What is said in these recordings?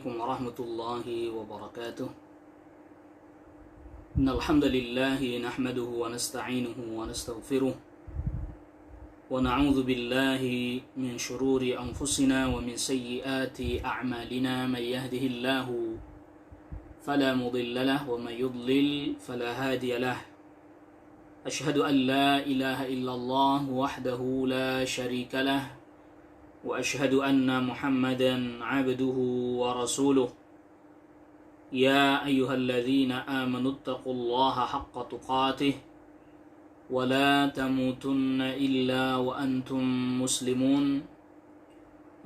عليكم ورحمة الله وبركاته. إن الحمد لله نحمده ونستعينه ونستغفره ونعوذ بالله من شرور أنفسنا ومن سيئات أعمالنا. من يهده الله فلا مضل له ومن يضلل فلا هادي له. أشهد أن لا إله إلا الله وحده لا شريك له وأشهد أن محمدا عبده ورسوله. يا أيها الذين آمنوا اتقوا الله حق تقاته ولا تموتن إلا وأنتم مسلمون.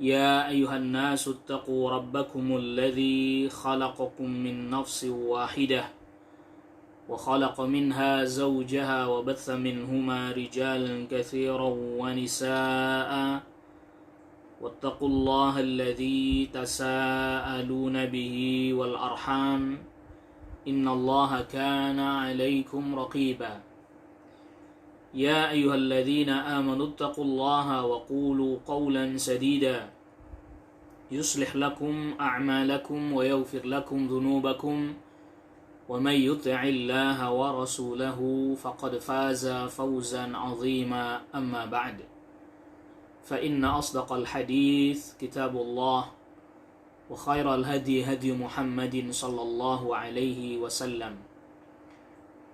يا أيها الناس اتقوا ربكم الذي خلقكم من نفس واحدة وخلق منها زوجها وبث منهما رجالا كثيرا ونساء واتقوا الله الذي تساءلون به والأرحام إن الله كان عليكم رقيبا. يا أيها الذين آمنوا اتقوا الله وقولوا قولا سديدا يصلح لكم أعمالكم ويغفر لكم ذنوبكم ومن يطع الله ورسوله فقد فاز فوزا عظيما. أما بعد فإن أصدق الحديث كتاب الله وخير الهدي هدي محمد صلى الله عليه وسلم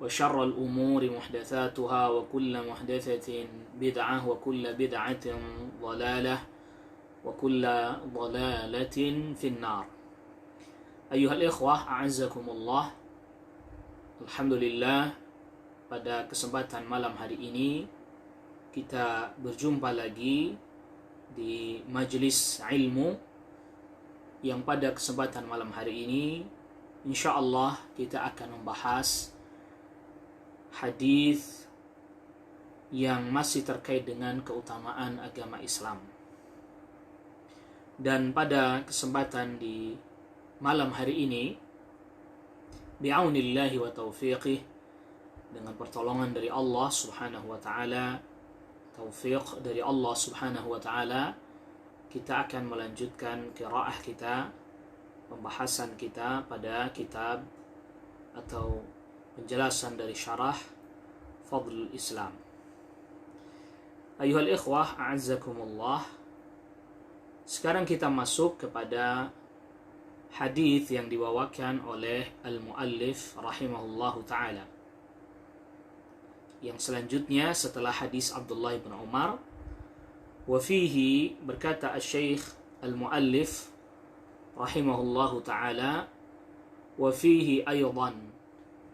وشر الأمور محدثاتها وكل محدثة بدعة وكل بدعة ضلالة وكل ضلالة في النار. أيها الإخوة أعزكم الله. Alhamdulillah, pada kesempatan malam hari ini kita berjumpa lagi di majelis ilmu yang pada kesempatan malam hari ini insyaallah kita akan membahas hadis yang masih terkait dengan keutamaan agama Islam. Dan pada kesempatan di malam hari ini bi'aunillahi wa taufiqih, dengan pertolongan dari Allah subhanahu wa ta'ala, taufiq dari Allah subhanahu wa ta'ala, kita akan melanjutkan qiraah kita, pembahasan kita pada kitab atau penjelasan dari syarah Fadlul Islam. Ayuhal ikhwah a'azzakumullah, sekarang kita masuk kepada hadis yang dibawakan oleh al-muallif rahimahullahu ta'ala. Yang selanjutnya setelah hadis Abdullah bin Umar, wa fihi, berkata al-syekh al-muallif rahimahullahu ta'ala, wa fihi aydan,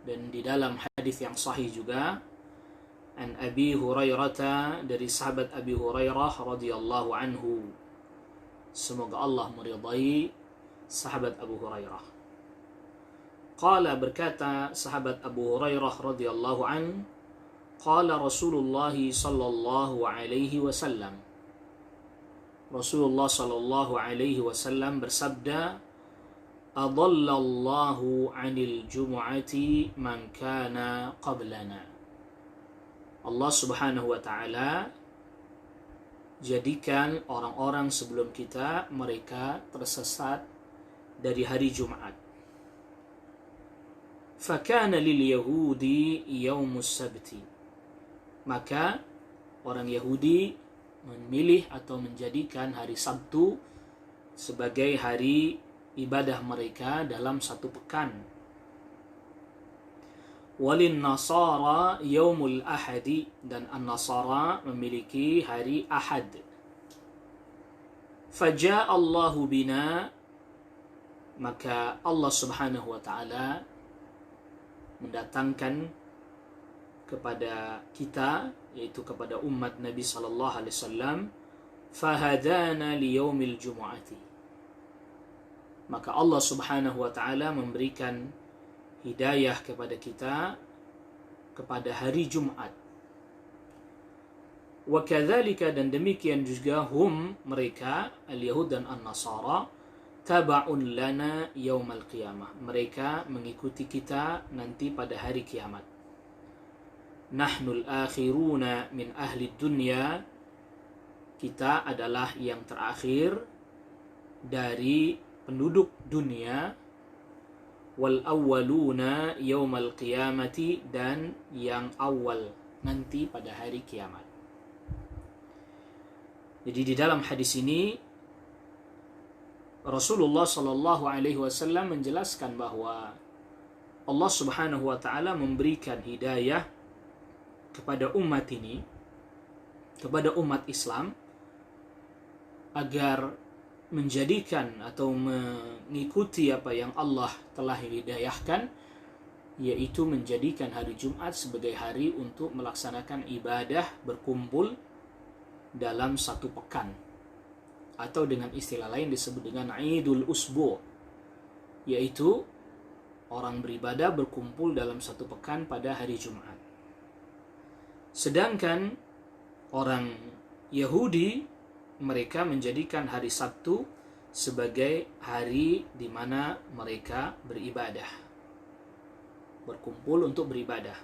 dan di dalam hadis yang sahih juga, an Abi Hurairah, dari sahabat Abi Hurairah radhiyallahu anhu, semoga Allah meridai sahabat Abu Hurairah. Qala, berkata sahabat Abu Hurairah radhiyallahu an, qala Rasulullah sallallahu alaihi wasallam, Rasulullah sallallahu alaihi wasallam bersabda, adallallahu 'anil jumu'ati man kana qablana. Allah subhanahu wa ta'ala jadikan orang-orang sebelum kita, mereka tersesat dari hari Jumat. Fakana lil yahudi yaumus sabti, maka orang Yahudi memilih atau menjadikan hari Sabtu sebagai hari ibadah mereka dalam satu pekan. Walin nasara yaumul ahadi, dan an-nasara memiliki hari Ahad. Faja'a Allahu bina, maka Allah subhanahu wa ta'ala mendatangkan kepada kita, yaitu kepada umat Nabi sallallahu alaihi wasallam, fahadana liyaumil jumu'ati, maka Allah subhanahu wa ta'ala memberikan hidayah kepada kita kepada hari Jumat. Wa kadzalika, dan demikian juga, hum, mereka, al-Yahud dan an-Nasara, taba'un lana yaumal qiyamah, mereka mengikuti kita nanti pada hari kiamat. Nahnul akhiruna min ahli dunya, kita adalah yang terakhir dari penduduk dunia, wal awwaluna yaumal qiyamati, dan yang awal nanti pada hari kiamat. Jadi di dalam hadis ini Rasulullah Shallallahu Alaihi Wasallam menjelaskan bahwa Allah Subhanahu Wa Taala memberikan hidayah kepada umat ini, kepada umat Islam, agar menjadikan atau mengikuti apa yang Allah telah hidayahkan, yaitu menjadikan hari Jumat sebagai hari untuk melaksanakan ibadah berkumpul dalam satu pekan, atau dengan istilah lain disebut dengan Idul Usbu', yaitu orang beribadah berkumpul dalam satu pekan pada hari Jumat. Sedangkan orang Yahudi, mereka menjadikan hari Sabtu sebagai hari di mana mereka beribadah, berkumpul untuk beribadah.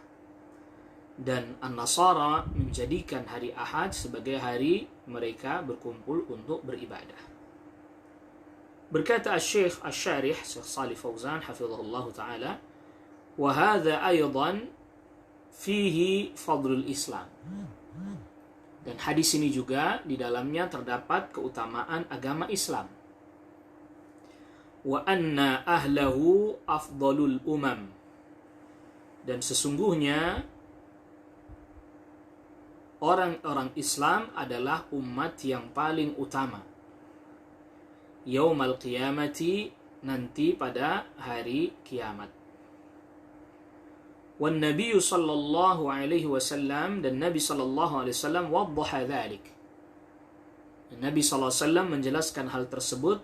Dan An-Nasara menjadikan hari Ahad sebagai hari mereka berkumpul untuk beribadah. Berkata Syekh Asy-Syarih, Syekh Shalih Fauzan hafizahullah taala, wa hadza aidan fihi fadlul Islam. Dan hadis ini juga di dalamnya terdapat keutamaan agama Islam. Wa anna ahlahu afdalul umam. Dan sesungguhnya orang-orang Islam adalah umat yang paling utama. Yaumal qiyamati, nanti pada hari kiamat. Wan Nabi sallallahu alaihi wasallam, dan Nabi sallallahu alaihi wasallam waddaha dzalik. Nabi sallallahu alaihi wasallam menjelaskan hal tersebut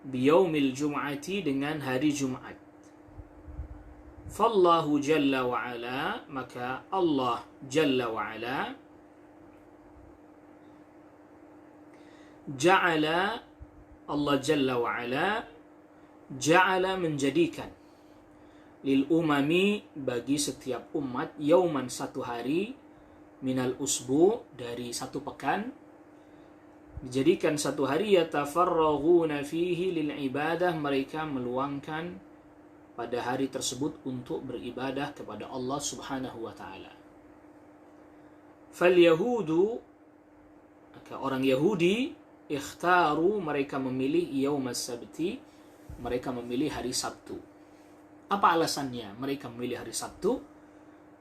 biyaumil jum'ati, dengan hari Jumat. Fallahu jalla wa ala, maka Allah jalla wa ala ja'ala, Allah jalla wa ala ja'ala, menjadikan lil umami, bagi setiap umat, yauman, satu hari, minal usbu, dari satu pekan, dijadikan satu hari, yatafarraghuna fihi lil ibadah, mereka meluangkan pada hari tersebut untuk beribadah kepada Allah Subhanahu wa taala. Fal yahudu, maka orang Yahudi, ikhtaru, mereka memilih yaumas sabti, mereka memilih hari Sabtu. Apa alasannya mereka memilih hari Sabtu?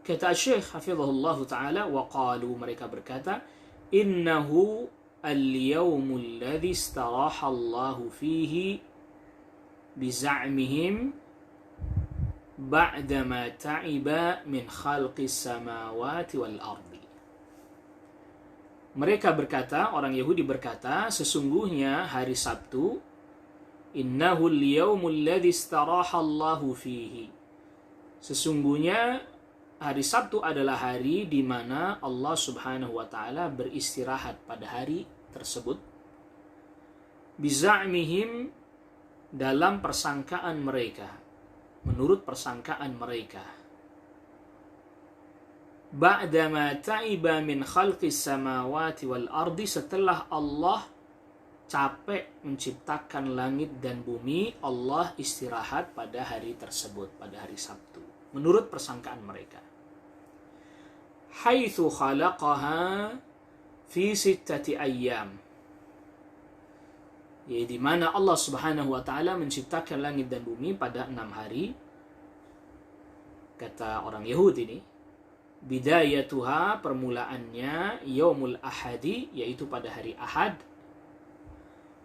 Kata Syekh hafizahullah taala, wa qalu, mereka berkata, innahu al-yawmul ladzi istaraha Allahu fihi biza'mihim ba'dama ta'iba min khalqis samawati wal ardi. Mereka berkata, orang Yahudi berkata, sesungguhnya hari Sabtu, innahul yawmul ladzi istaraha Allahu fihi, sesungguhnya hari Sabtu adalah hari di mana Allah Subhanahu wa taala beristirahat pada hari tersebut. Biza'mihim, dalam persangkaan mereka, menurut persangkaan mereka. Ba'dama ta'iba min khalqis samawati wal ardi, setelah Allah capek menciptakan langit dan bumi, Allah istirahat pada hari tersebut, pada hari Sabtu, menurut persangkaan mereka. Haitsu khalaqaha fi sittati ayyam, yaitu di mana Allah Subhanahu wa taala menciptakan langit dan bumi pada 6 hari. Kata orang Yahudi ini, bidayatuha, permulaannya, yaumul ahadi, yaitu pada hari Ahad,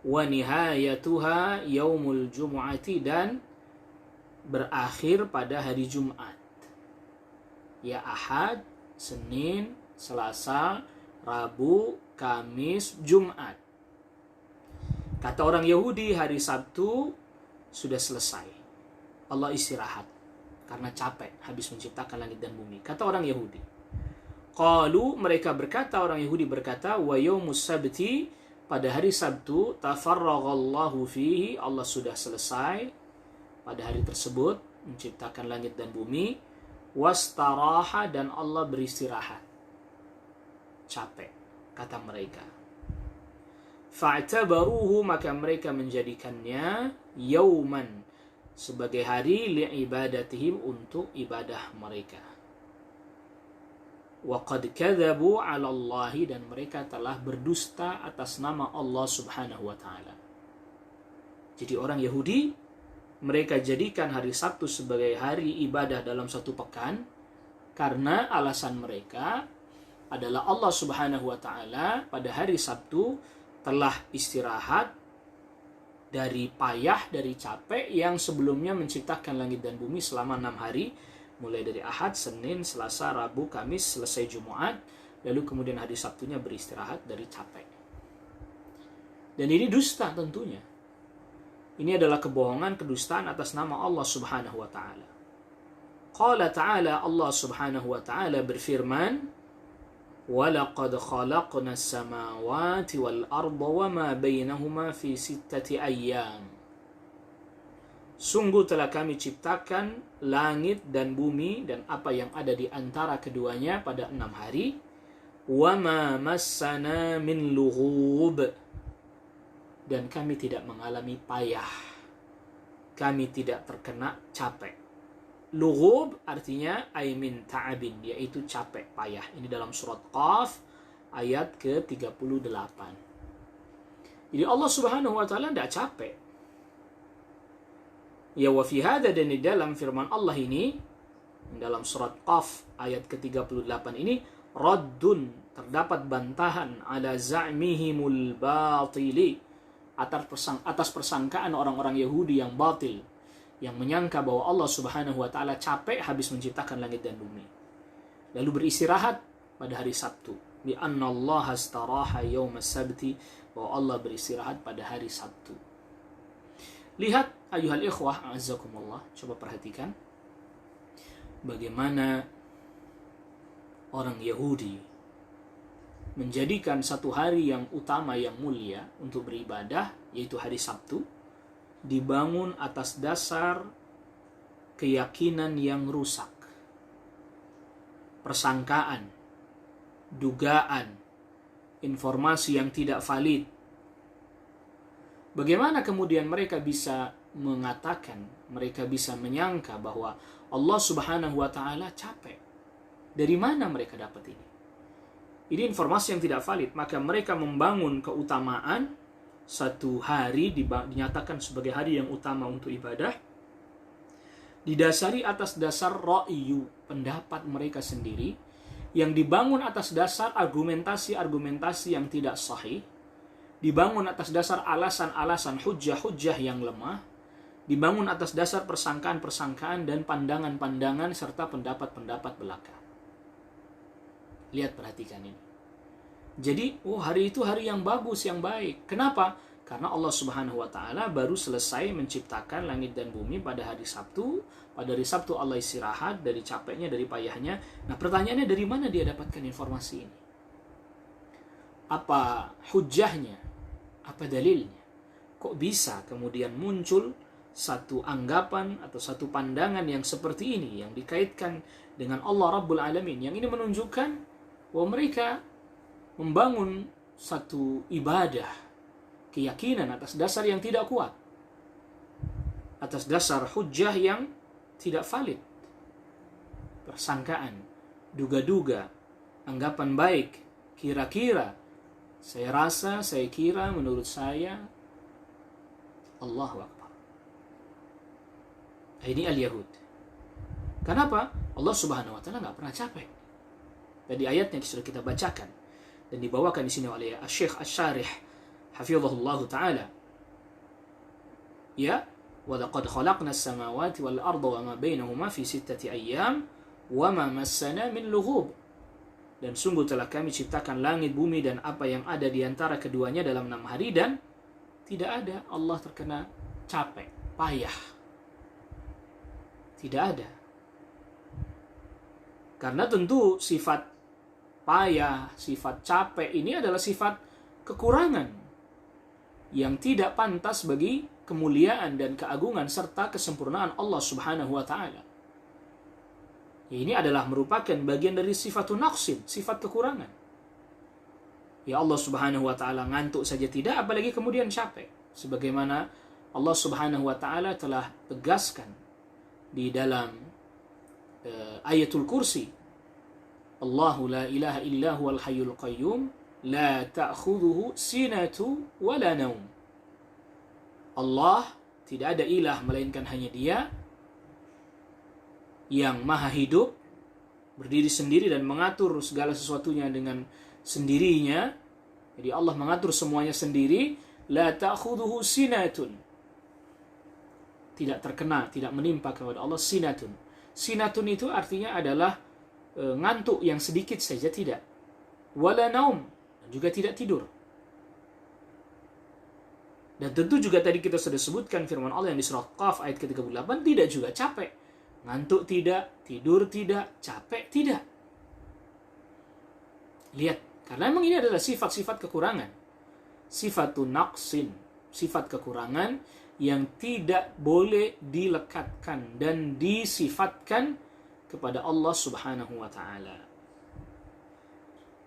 wa nihayatuha yaumul jumu'ati, dan berakhir pada hari Jumat. Ya Ahad, Senin, Selasa, Rabu, Kamis, Jumat. Kata orang Yahudi, hari Sabtu sudah selesai. Allah istirahat karena capek habis menciptakan langit dan bumi. Kata orang Yahudi. Qalu, mereka berkata, orang Yahudi berkata, wa yaumus sabti, pada hari Sabtu, tafarraghallahu fihi, Allah sudah selesai pada hari tersebut menciptakan langit dan bumi, wastaraha, dan Allah beristirahat. Capek, kata mereka. fa'tabaruhu, maka mereka menjadikannya yauman, sebagai hari li'ibadatihim, untuk ibadah mereka. Wa qad kadzabu 'ala Allah, dan mereka telah berdusta atas nama Allah Subhanahu wa taala. Jadi orang Yahudi, mereka jadikan hari Sabtu sebagai hari ibadah dalam satu pekan karena alasan mereka adalah Allah Subhanahu wa taala pada hari Sabtu telah istirahat dari payah, dari capek yang sebelumnya menciptakan langit dan bumi selama 6 hari, mulai dari Ahad, Senin, Selasa, Rabu, Kamis, selesai Jumat, lalu kemudian hari Sabtunya beristirahat dari capek. Dan ini dusta tentunya. Ini adalah kebohongan, kedustaan atas nama Allah Subhanahu wa taala. Qala ta'ala, Allah Subhanahu wa taala berfirman, وَلَقَدْ خَلَقْنَا السَّمَاوَاتِ وَالْأَرْضَ وَمَا بَيْنَهُمَا فِي 6 أَيَّامٍ. Sungguh telah kami ciptakan langit dan bumi dan apa yang ada di antara keduanya pada 6 hari. وَمَا مَسَّنَا مِنْ لُغُوبٍ. Dan kami tidak mengalami payah. Kami tidak terkena capek. Lughub artinya min ta'abin, yaitu capek, payah. Ini dalam surat Qaf ayat ke-38. Jadi Allah Subhanahu wa taala tidak capek. Ya wa fi hadza, dan di dalam firman Allah ini dalam surat Qaf ayat ke-38 ini, raddun, terdapat bantahan ala za'mihimul batili, atas persangkaan orang-orang Yahudi yang batil, yang menyangka bahwa Allah Subhanahu wa taala capek habis menciptakan langit dan bumi, lalu beristirahat pada hari Sabtu. Bi anna Allah astaraha yaum as-sabti, bahwa Allah beristirahat pada hari Sabtu. Lihat ayuhal ikhwah a'azzakumullah, coba perhatikan bagaimana orang Yahudi menjadikan satu hari yang utama, yang mulia untuk beribadah, yaitu hari Sabtu, dibangun atas dasar keyakinan yang rusak, persangkaan, dugaan, informasi yang tidak valid. Bagaimana kemudian mereka bisa mengatakan, mereka bisa menyangka bahwa Allah Subhanahu wa taala capek? Dari mana mereka dapat ini? Ini informasi yang tidak valid. Maka mereka membangun keutamaan satu hari, dinyatakan sebagai hari yang utama untuk ibadah, didasari atas dasar ra'yu, pendapat mereka sendiri, yang dibangun atas dasar argumentasi-argumentasi yang tidak sahih, dibangun atas dasar alasan-alasan, hujjah-hujjah yang lemah, dibangun atas dasar persangkaan-persangkaan dan pandangan-pandangan serta pendapat-pendapat belaka. Lihat, perhatikan ini. Jadi, hari itu hari yang bagus, yang baik. Kenapa? Karena Allah Subhanahu wa taala baru selesai menciptakan langit dan bumi pada hari Sabtu. Pada hari Sabtu Allah istirahat dari capeknya, dari payahnya. Nah, pertanyaannya, dari mana dia dapatkan informasi ini? Apa hujjahnya? Apa dalilnya? Kok bisa kemudian muncul satu anggapan atau satu pandangan yang seperti ini, yang dikaitkan dengan Allah Rabbul Alamin, yang ini menunjukkan bahwa mereka membangun satu ibadah, keyakinan atas dasar yang tidak kuat, atas dasar hujjah yang tidak valid, persangkaan, duga-duga, anggapan baik, kira-kira, saya rasa, saya kira, menurut saya. Allahu Akbar. Ini al-Yahud. Kenapa? Allah Subhanahu wa taala nggak pernah capek. Tadi ayatnya sudah kita bacakan dan dibawakan di sini oleh Syekh Asy-Syarih hafizahullah taala. Ya, wa laqad khalaqna as-samawati wal arda wa ma bainahuma fi 6 ayyam wa ma massana min lughub. Dan sungguh telah kami ciptakan langit, bumi, dan apa yang ada di antara keduanya dalam 6 hari, dan tidak ada Allah terkena capek, payah. Tidak ada. Karena tentu sifat payah, sifat capek ini adalah sifat kekurangan yang tidak pantas bagi kemuliaan dan keagungan serta kesempurnaan Allah Subhanahu wa taala. Ini adalah merupakan bagian dari sifatun naqsin, sifat kekurangan. Ya Allah Subhanahu wa taala ngantuk saja tidak, apalagi kemudian capek. Sebagaimana Allah Subhanahu wa taala telah tegaskan di dalam ayatul kursi, Allahu la ilaha illa huwal hayyul qayyum la ta'khudhuhu sinatu wa la naum. Allah tidak ada ilah melainkan hanya Dia yang maha hidup, berdiri sendiri dan mengatur segala sesuatunya dengan sendirinya. Jadi Allah mengatur semuanya sendiri. La ta'khudhuhu sinatun, tidak terkena, tidak menimpa kepada Allah sinatun. Sinatun itu artinya adalah ngantuk yang sedikit saja, tidak. Wala naum, juga tidak tidur. Dan tentu juga tadi kita sudah sebutkan firman Allah yang di surah Qaf ayat ke-38, tidak juga capek. Ngantuk tidak, tidur tidak, capek tidak. Lihat, karena memang ini adalah sifat-sifat kekurangan. Sifatun naqsin, sifat kekurangan yang tidak boleh dilekatkan dan disifatkan kepada Allah Subhanahu wa taala.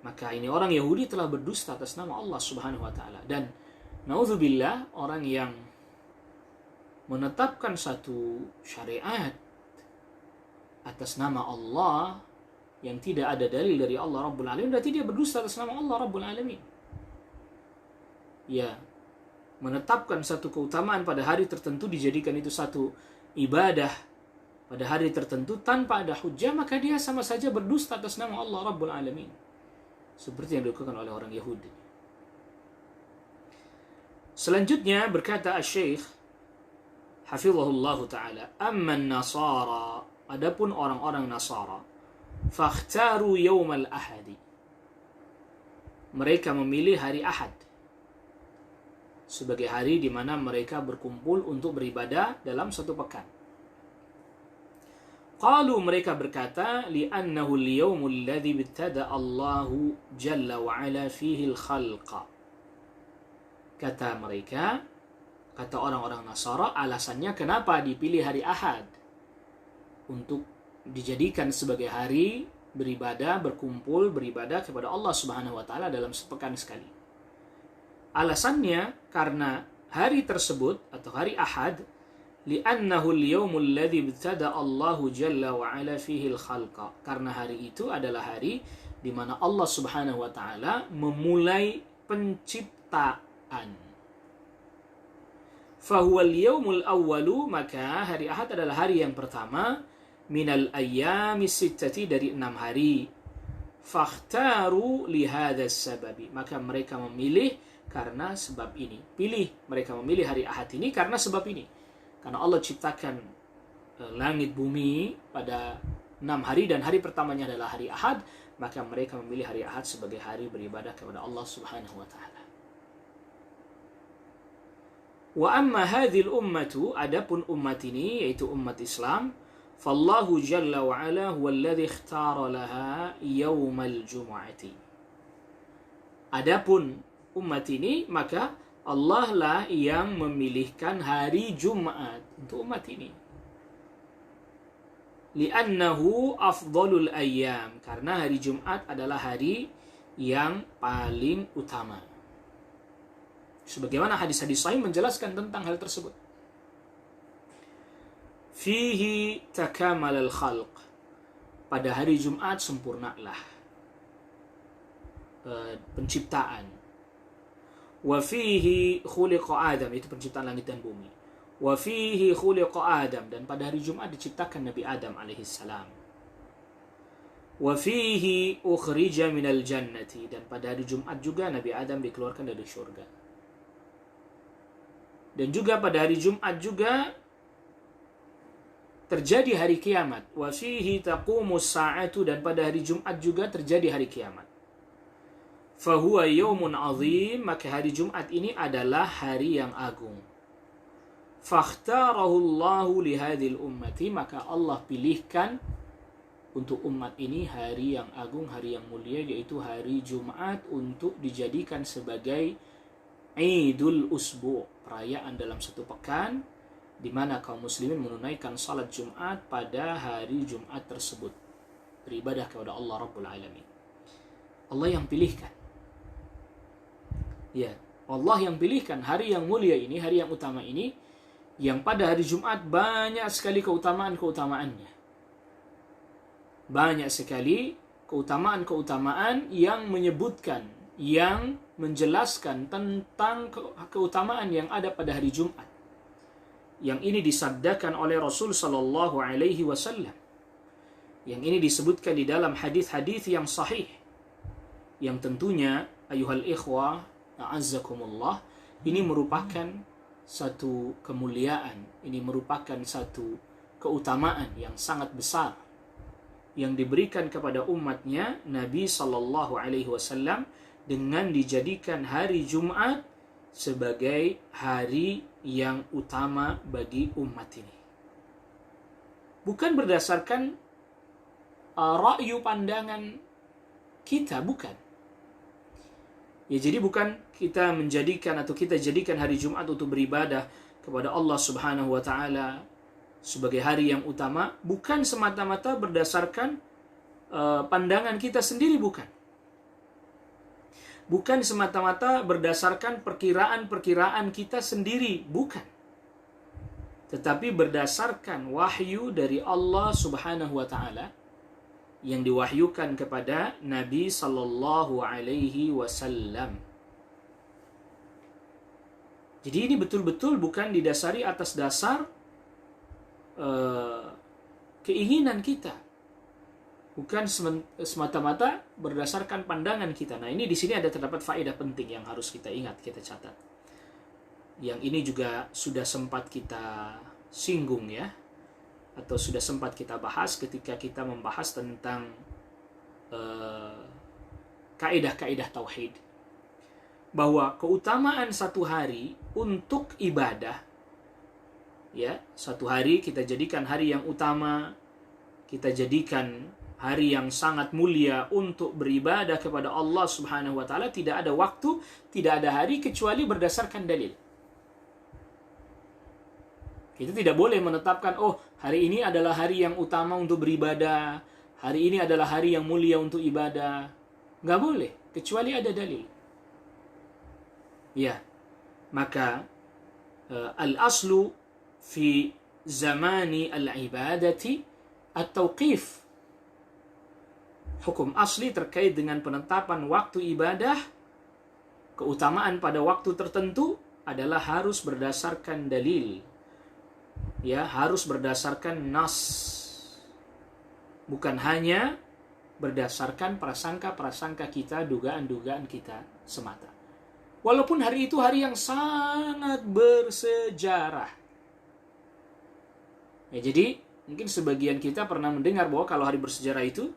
Maka ini orang Yahudi telah berdusta atas nama Allah Subhanahu wa taala, dan naudzubillah, orang yang menetapkan satu syariat atas nama Allah yang tidak ada dalil dari Allah Rabbul Alamin, berarti dia berdusta atas nama Allah Rabbul Alamin. Ya, menetapkan satu keutamaan pada hari tertentu, dijadikan itu satu ibadah pada hari tertentu tanpa ada hujjah, maka dia sama saja berdusta atas nama Allah Rabbul Alamin, seperti yang dilakukan oleh orang Yahudi. Selanjutnya berkata Asy-Syaikh hafizahullah taala, amman nasara, adapun orang-orang Nasara, fakhtaru yaumal ahadi, mereka memilih hari Ahad sebagai hari di mana mereka berkumpul untuk beribadah dalam satu pekan. Qalu, mereka berkata, li'annahu al-yawmul ladzi ibtada Allahu jalla wa ala fihi al-khalqa. Kata mereka, kata orang-orang Nasara, alasannya kenapa dipilih hari Ahad untuk dijadikan sebagai hari beribadah, berkumpul beribadah kepada Allah Subhanahu wa taala dalam sepekan sekali. Alasannya karena hari tersebut atau hari Ahad, li'annahu al-yawmul ladzi ibtada Allahu jalla wa ala fihi al-khalqa, karena hari itu adalah hari di mana Allah Subhanahu wa taala memulai penciptaan. Fahuwa al-yawmul awwalu, maka hari Ahad adalah hari yang pertama, minal ayyamis sittati, dari 6 hari. Fakhtaru li hadzal sababi, maka mereka memilih karena sebab ini. Mereka memilih hari Ahad ini karena sebab ini. Karena Allah ciptakan langit bumi pada 6 hari dan hari pertamanya adalah hari Ahad, maka mereka memilih hari Ahad sebagai hari beribadah kepada Allah Subhanahu wa taala. Wa amma hadhil ummatu, adapun umat ini yaitu umat Islam, fallahu jalla wa ala huwallazi ikhtara laha yaumal jumu'ati. Adapun umat ini, maka Allah lah yang memilihkan hari Jumat untuk umat ini. Li'annahu afdalul ayyam, karena hari Jumat adalah hari yang paling utama. Sebagaimana hadis-hadis sahih menjelaskan tentang hal tersebut. Fihi takamalal khalq, pada hari Jumat sempurnalah penciptaan. Wa fihi khuliqa Adam, itu penciptaan langit dan bumi. Wa fihi khuliqa Adam, dan pada hari Jumat diciptakan Nabi Adam alaihissalam. Wa fihi ukhrija minal jannati, dan pada hari Jumat juga Nabi Adam dikeluarkan dari surga. Dan juga pada hari Jumat juga terjadi hari kiamat. Wa fihi taqumus sa'atu, dan pada hari Jumat juga terjadi hari kiamat. Fahuwa yaumun azim, maka hari Jumat ini adalah hari yang agung. Fakhtarahu Allahu li hadhil ummati, maka Allah pilihkan untuk umat ini hari yang agung, hari yang mulia, yaitu hari Jumat, untuk dijadikan sebagai Idul Usbu', perayaan dalam satu pekan, di mana kaum muslimin menunaikan salat Jumat pada hari Jumat tersebut, beribadah kepada Allah Rabbul Alamin. Allah yang pilihkan. Ya, Allah yang pilihkan hari yang mulia ini, hari yang utama ini, yang pada hari Jumat banyak sekali keutamaan-keutamaannya. Banyak sekali keutamaan-keutamaan yang menyebutkan, yang menjelaskan tentang keutamaan yang ada pada hari Jumat. Yang ini disabdakan oleh Rasul sallallahu alaihi wasallam. Yang ini disebutkan di dalam hadis-hadis yang sahih. Yang tentunya ayuhal ikhwah, a'azzakumullah, ini merupakan satu kemuliaan, ini merupakan satu keutamaan yang sangat besar yang diberikan kepada umatnya Nabi sallallahu alaihi wasallam dengan dijadikan hari Jumat sebagai hari yang utama bagi umat ini. Bukan berdasarkan ra'yu pandangan kita, bukan. Ya, jadi bukan kita menjadikan atau kita jadikan hari Jumat untuk beribadah kepada Allah Subhanahu wa taala sebagai hari yang utama, bukan semata-mata berdasarkan pandangan kita sendiri, bukan. Bukan semata-mata berdasarkan perkiraan-perkiraan kita sendiri, bukan. Tetapi berdasarkan wahyu dari Allah Subhanahu wa taala yang diwahyukan kepada Nabi sallallahu alaihi wasallam. Jadi ini betul-betul bukan didasari atas dasar keinginan kita, bukan semata-mata berdasarkan pandangan kita. Nah, ini di sini terdapat faedah penting yang harus kita ingat, kita catat. Yang ini juga sudah sempat kita singgung ya, atau sudah sempat kita bahas ketika kita membahas tentang kaidah-kaidah tauhid, bahwa keutamaan satu hari untuk ibadah, ya, satu hari kita jadikan hari yang utama, kita jadikan hari yang sangat mulia untuk beribadah kepada Allah Subhanahu wa taala. Tidak ada waktu, tidak ada hari kecuali berdasarkan dalil. Kita tidak boleh menetapkan, oh, hari ini adalah hari yang utama untuk beribadah, hari ini adalah hari yang mulia untuk ibadah. Nggak boleh, kecuali ada dalil. Ya, maka al-aslu fi zamani al-ibadati at-tauqif. Hukum asli terkait dengan penetapan waktu ibadah, keutamaan pada waktu tertentu adalah harus berdasarkan dalil. Ya, harus berdasarkan nas. Bukan hanya berdasarkan prasangka-prasangka kita, dugaan-dugaan kita semata. Walaupun hari itu hari yang sangat bersejarah. Ya, jadi mungkin sebagian kita pernah mendengar bahwa kalau hari bersejarah itu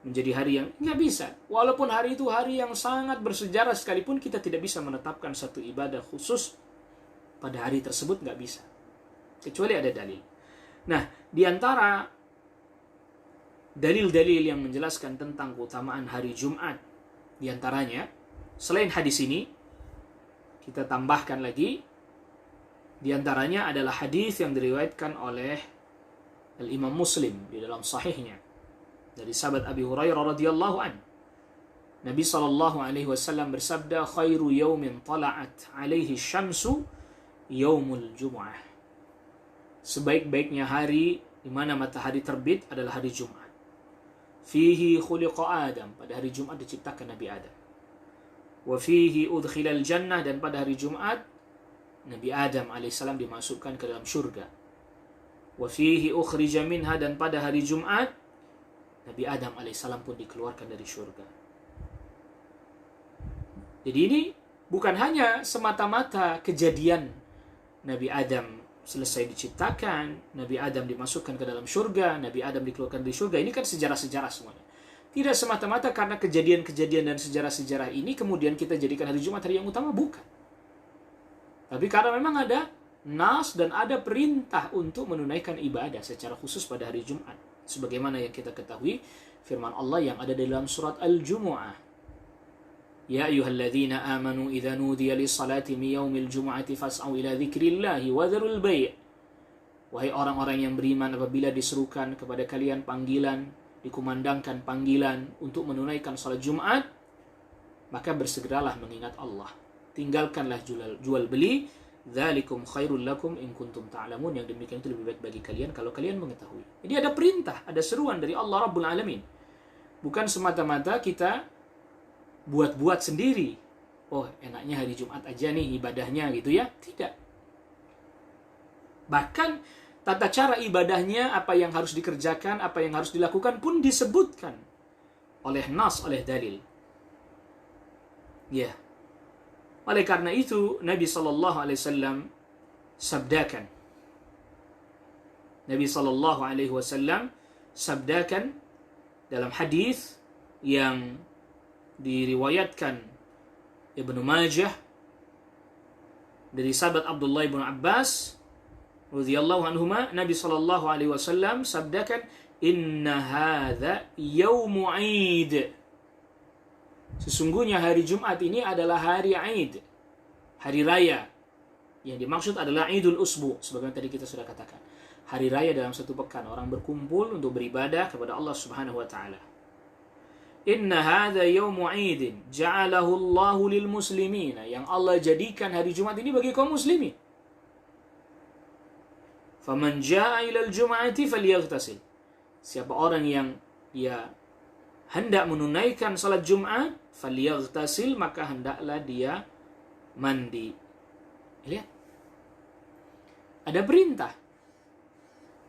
menjadi hari yang nggak bisa. Walaupun hari itu hari yang sangat bersejarah sekalipun, kita tidak bisa menetapkan satu ibadah khusus pada hari tersebut, nggak bisa. Kecuali ada dalil. Nah, di antara dalil-dalil yang menjelaskan tentang keutamaan hari Jumat, di antaranya, selain hadis ini, kita tambahkan lagi, di antaranya adalah hadis yang diriwayatkan oleh Al-Imam Muslim di dalam sahihnya, dari sahabat Abi Hurairah radhiyallahu an. Nabi sallallahu alaihi wasallam bersabda, khairu yaumin tala'at alaihi syamsu yaumul jumu'ah. Sebaik-baiknya hari di mana matahari terbit adalah hari Jumat. Fihi khuliqa Adam, pada hari Jumat diciptakan Nabi Adam. Wa fihi udkhilal jannah, dan pada hari Jumat Nabi Adam alaihissalam dimasukkan ke dalam surga. Wa fihi ukhrija minha, dan pada hari Jumat Nabi Adam alaihissalam pun dikeluarkan dari surga. Jadi ini bukan hanya semata-mata kejadian Nabi Adam selesai diciptakan, Nabi Adam dimasukkan ke dalam surga, Nabi Adam dikeluarkan dari surga. Ini kan sejarah-sejarah semuanya. Tidak semata-mata karena kejadian-kejadian dan sejarah-sejarah ini kemudian kita jadikan hari Jumat hari yang utama, bukan. Tapi karena memang ada nas dan ada perintah untuk menunaikan ibadah secara khusus pada hari Jumat. Sebagaimana yang kita ketahui firman Allah yang ada dalam surat Al-Jumu'ah. Ya ayyuhalladzina amanu idza nudiya lis-salati min yaumil jumu'ati fas'au ila dzikrillahi wa dzarul bai'. Wahai orang-orang yang beriman, apabila diserukan kepada kalian panggilan, dikumandangkan panggilan untuk menunaikan salat Jumat, maka bersegeralah mengingat Allah tinggalkanlah jual beli. Dzalikum khairul lakum in kuntum ta'lamun. Yang demikian itu lebih baik bagi kalian kalau kalian mengetahui. Jadi ada perintah, ada seruan dari Allah Rabbul Alamin. Bukan semata-mata kita buat-buat sendiri. Oh, enaknya hari Jumat aja nih ibadahnya gitu ya. Tidak. Bahkan tata cara ibadahnya, apa yang harus dikerjakan, apa yang harus dilakukan pun disebutkan oleh nas, oleh dalil. Ya. Oleh karena itu, Nabi SAW sabdakan. Nabi SAW sabdakan dalam hadis yang diriwayatkan Ibnu Majah dari sahabat Abdullah bin Abbas radhiyallahu anhuma, Nabi SAW sabdakan, "Inna hadza yaumu 'id." Sesungguhnya hari Jumat ini adalah hari Aid, hari raya. Yang dimaksud adalah Idul Usbu, sebagaimana tadi kita sudah katakan. Hari raya dalam satu pekan, orang berkumpul untuk beribadah kepada Allah Subhanahu wa taala. Inna hadza yaumu 'idin ja'alahu Allahu lil muslimin, yang Allah jadikan hari Jumat ini bagi kaum muslimin. Faman jaa'a ilal jum'ati falyaghtasil. Siapa orang yang hendak menunaikan salat Jumat, falyaghtasil, maka hendaklah dia mandi. Lihat. Ada perintah.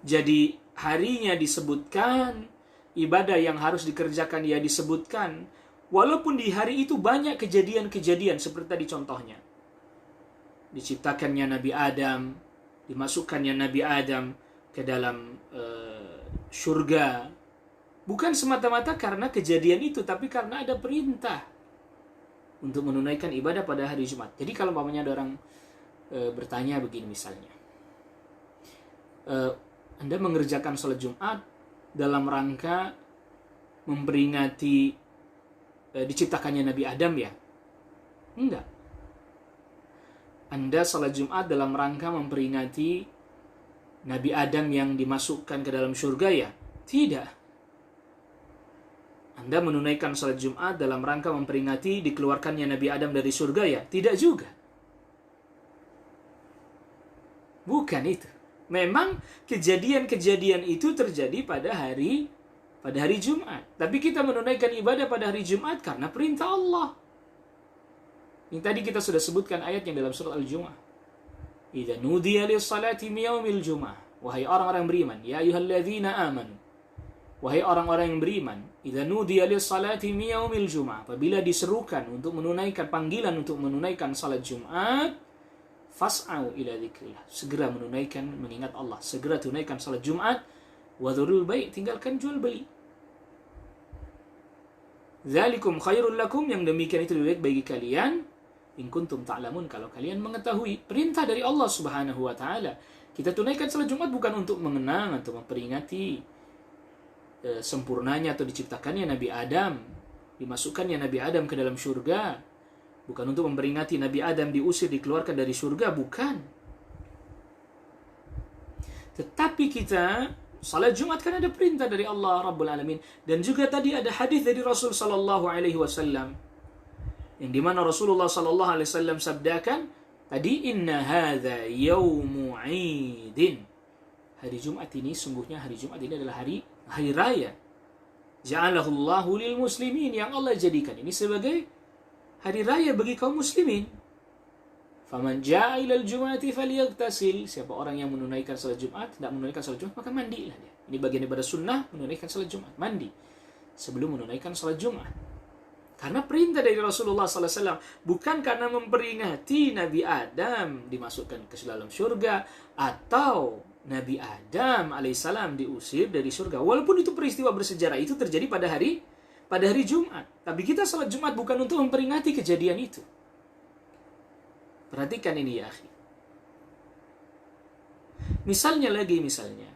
Jadi harinya disebutkan, ibadah yang harus dikerjakan ya disebutkan, walaupun di hari itu banyak kejadian-kejadian seperti tadi contohnya. Diciptakannya Nabi Adam, dimasukkannya Nabi Adam ke dalam surga. Bukan semata-mata karena kejadian itu, tapi karena ada perintah untuk menunaikan ibadah pada hari Jumat. Jadi kalau umpamanya ada orang bertanya begini misalnya, Anda mengerjakan sholat Jumat dalam rangka memperingati diciptakannya Nabi Adam ya? Enggak. Anda sholat Jumat dalam rangka memperingati Nabi Adam yang dimasukkan ke dalam surga ya? Tidak. Anda menunaikan salat Jumat dalam rangka memperingati dikeluarkannya Nabi Adam dari surga ya? Tidak juga. Bukan itu. Memang kejadian-kejadian itu terjadi pada hari Jumat. Tapi kita menunaikan ibadah pada hari Jumat karena perintah Allah. Yang tadi kita sudah sebutkan ayatnya dalam surat Al-Jumu'ah. Idza nudiya lis-salati min yaumil jumu'ah. Wahai orang-orang beriman, ya ayyuhalladzina amanu. Wahai orang-orang yang beriman, idza nudiya lis-salati min yaumil jumu'ah, apabila diserukan untuk menunaikan panggilan untuk menunaikan salat Jumat, fas'au ila dzikrillah, segera menunaikan mengingat Allah, segera tunaikan salat Jumat, wa dzurul bai', tinggalkan jual beli. Dzalikum khairul lakum, yang demikian itu lebih baik bagi kalian, in kuntum ta'lamun, kalau kalian mengetahui. Perintah dari Allah Subhanahu wa taala. Kita tunaikan salat Jumat bukan untuk mengenang atau memperingati sempurnanya atau diciptakannya Nabi Adam, dimasukkannya Nabi Adam ke dalam surga, bukan untuk memperingati Nabi Adam diusir, dikeluarkan dari surga, bukan. Tetapi kita salat Jumat kan ada perintah dari Allah Rabbul Alamin, dan juga tadi ada hadis dari Rasul sallallahu alaihi wasallam yang di mana Rasulullah sallallahu alaihi wasallam sabdakan tadi, inna hadza yaumu 'idin. Hari Jumat ini, sungguhnya hari Jumat ini adalah hari raya. Ja'alahu Allahu lil muslimin, yang Allah jadikan ini sebagai hari raya bagi kaum muslimin. Faman jaa'a ilal jumu'ati falyaghtasil. Siapa orang yang menunaikan salat Jumat, tidak menunaikan salat Jumat, maka mandilah dia. Ini bagian daripada sunnah menunaikan salat Jumat, mandi sebelum menunaikan salat Jumat. Karena perintah dari Rasulullah SAW, bukan karena memperingati Nabi Adam dimasukkan ke dalam surga atau Nabi Adam alaihissalam diusir dari surga. Walaupun itu peristiwa bersejarah, itu terjadi pada hari Jumat. Tapi kita salat Jumat bukan untuk memperingati kejadian itu. Perhatikan ini ya akhi. Misalnya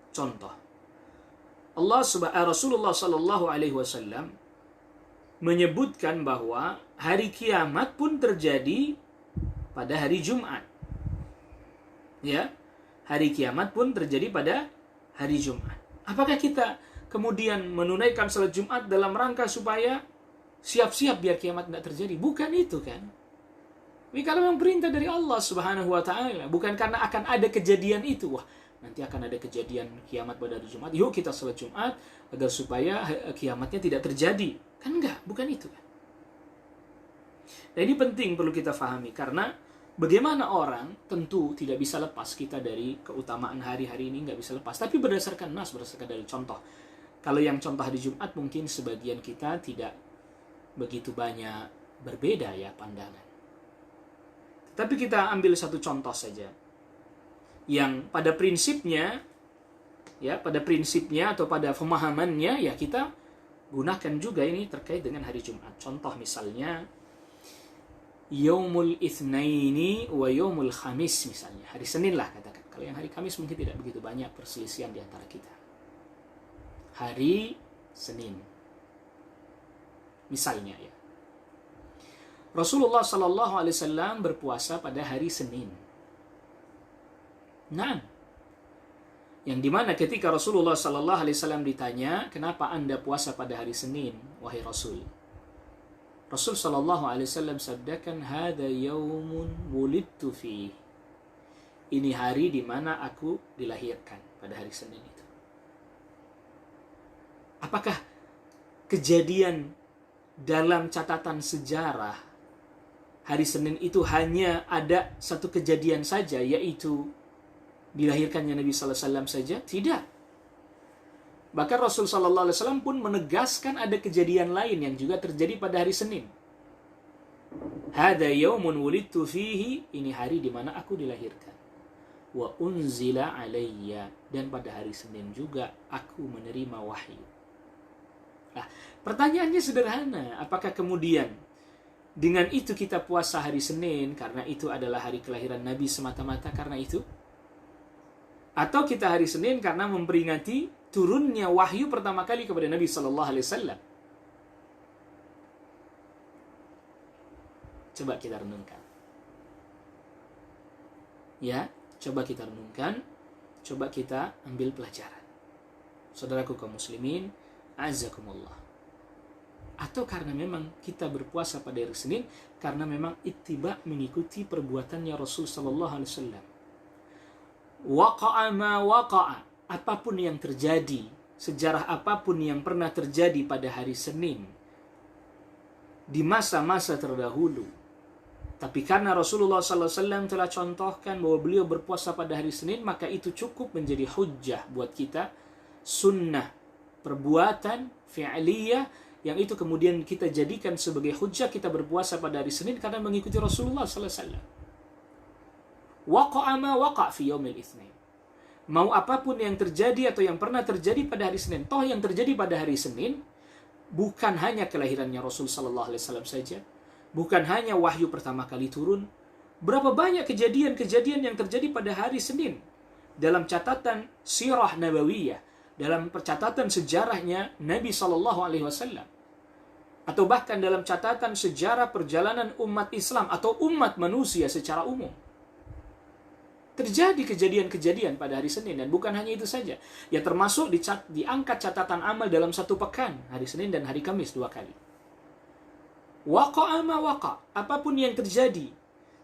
contoh. Rasulullah sallallahu alaihi wasallam menyebutkan bahwa hari kiamat pun terjadi pada hari Jumat. Ya. Hari kiamat pun terjadi pada hari Jumat. Apakah kita kemudian menunaikan salat Jumat dalam rangka supaya siap-siap biar kiamat tidak terjadi? Bukan itu kan. Tapi kalau memang perintah dari Allah Subhanahu wa taala, bukan karena akan ada kejadian itu, wah, nanti akan ada kejadian kiamat pada hari Jumat, yuk kita sholat Jumat agar supaya kiamatnya tidak terjadi. Kan enggak, bukan itu kan. Nah, ini penting perlu kita pahami, karena bagaimana orang tentu tidak bisa lepas kita dari keutamaan hari-hari ini, nggak bisa lepas. Tapi berdasarkan nas, berdasarkan dari contoh. Kalau yang contoh hari Jumat mungkin sebagian kita tidak begitu banyak berbeda ya pandangan. Tapi kita ambil satu contoh saja, yang pada prinsipnya atau pada pemahamannya ya kita gunakan juga ini terkait dengan hari Jumat. Contoh misalnya Yaumul Itsnaini wa Yaumul Khamis misalnya, hari Senin lah katakan. Kalau yang hari Kamis mungkin tidak begitu banyak perselisihan di antara kita. Hari Senin misalnya ya, Rasulullah Sallallahu Alaihi Wasallam berpuasa pada hari Senin. Nah, yang dimana ketika Rasulullah Sallallahu Alaihi Wasallam ditanya, kenapa anda puasa pada hari Senin, wahai Rasul? Rasul Sallallahu Alaihi Wasallam sabdakan, hada yaumun wulidtu fi. Ini hari di mana aku dilahirkan, pada hari Senin itu. Apakah kejadian dalam catatan sejarah hari Senin itu hanya ada satu kejadian saja, yaitu dilahirkannya Nabi Sallallahu Alaihi Wasallam saja? Tidak. Bahkan Rasul Sallallahu Alaihi Wasallam pun menegaskan ada kejadian lain yang juga terjadi pada hari Senin. Hada yaumun wulidtu fihi, ini hari di mana aku dilahirkan. Wa unzila alayya, dan pada hari Senin juga aku menerima wahyu. Nah, pertanyaannya sederhana, apakah kemudian dengan itu kita puasa hari Senin karena itu adalah hari kelahiran Nabi semata-mata karena itu? Atau kita hari Senin karena memperingati turunnya wahyu pertama kali kepada Nabi Sallallahu Alaihi Wasallam? Coba kita renungkan. Ya, coba kita renungkan. Coba kita ambil pelajaran. Saudaraku kaum muslimin, azakumullah. Atau karena memang kita berpuasa pada hari Senin karena memang ittiba, mengikuti perbuatannya Rasul Sallallahu Alaihi Wasallam. Waqa'a ma waqa'a, apapun yang terjadi, sejarah apapun yang pernah terjadi pada hari Senin di masa-masa terdahulu, tapi karena Rasulullah Sallallahu Alaihi Wasallam telah contohkan bahwa beliau berpuasa pada hari Senin, maka itu cukup menjadi hujjah buat kita, sunnah, perbuatan fi'liyah, yang itu kemudian kita jadikan sebagai hujjah kita berpuasa pada hari Senin karena mengikuti Rasulullah Sallallahu Alaihi Wasallam. Waqa'a ma waqa' fi yaumil itsnain. Mau apapun yang terjadi atau yang pernah terjadi pada hari Senin, toh yang terjadi pada hari Senin bukan hanya kelahirannya Rasul Sallallahu Alaihi Wasallam saja, bukan hanya wahyu pertama kali turun. Berapa banyak kejadian-kejadian yang terjadi pada hari Senin dalam catatan sirah nabawiyah, dalam percatatan sejarahnya Nabi Sallallahu Alaihi Wasallam, atau bahkan dalam catatan sejarah perjalanan umat Islam atau umat manusia secara umum. Terjadi kejadian-kejadian pada hari Senin, dan bukan hanya itu saja. Ya termasuk diangkat catatan amal dalam satu pekan, hari Senin dan hari Kamis 2 kali. Waqa'a ma waqa', apapun yang terjadi.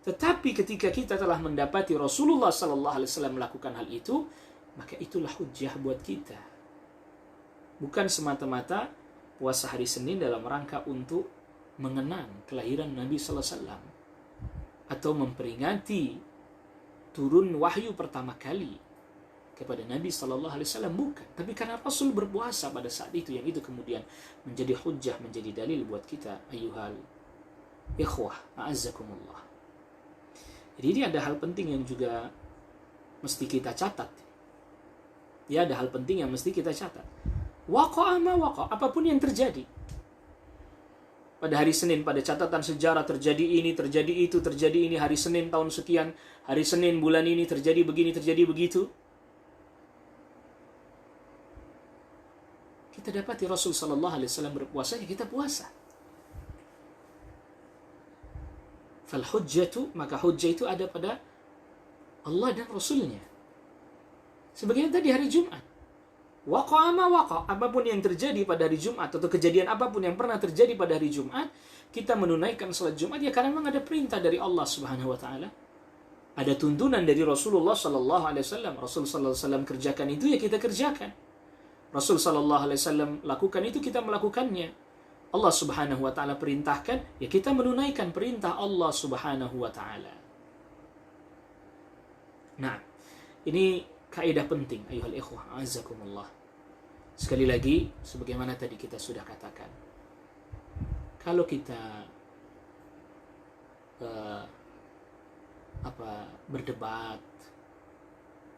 Tetapi ketika kita telah mendapati Rasulullah Sallallahu Alaihi Wasallam melakukan hal itu, maka itulah hujjah buat kita. Bukan semata-mata puasa hari Senin dalam rangka untuk mengenang kelahiran Nabi Sallallahu Alaihi Wasallam atau memperingati turun wahyu pertama kali kepada Nabi Sallallahu Alaihi Wasallam, bukan. Tapi karena Rasul berpuasa pada saat itu, yang itu kemudian menjadi hujjah, menjadi dalil buat kita, ayyuhal ikhwah, a'azzakumullah. Jadi ini ada hal penting yang juga mesti kita catat. Ya, ada hal penting yang mesti kita catat. Waqa'a ma waqa', apapun yang terjadi pada hari Senin, pada catatan sejarah terjadi ini, terjadi itu, terjadi ini, hari Senin tahun sekian, hari Senin bulan ini terjadi begini, terjadi begitu. Kita dapati Rasul Sallallahu Alaihi Wasallam berpuasa, ya kita puasa. Fal hujjatu, maka hujjah itu ada pada Allah dan Rasulnya. Sebagaimana tadi hari Jumat. Waqa'a ma waqa', apapun yang terjadi pada hari Jumat atau kejadian apapun yang pernah terjadi pada hari Jumat, kita menunaikan salat Jumat ya karena memang ada perintah dari Allah Subhanahu wa taala. Ada tuntunan dari Rasulullah sallallahu alaihi wasallam. Rasul sallallahu alaihi wasallam kerjakan itu ya kita kerjakan. Rasul sallallahu alaihi wasallam lakukan itu kita melakukannya. Allah Subhanahu wa taala perintahkan ya kita menunaikan perintah Allah Subhanahu wa taala. Nah, ini kaidah penting ayuhal ikhwah azakumullah. Sekali lagi sebagaimana tadi kita sudah katakan, kalau kita berdebat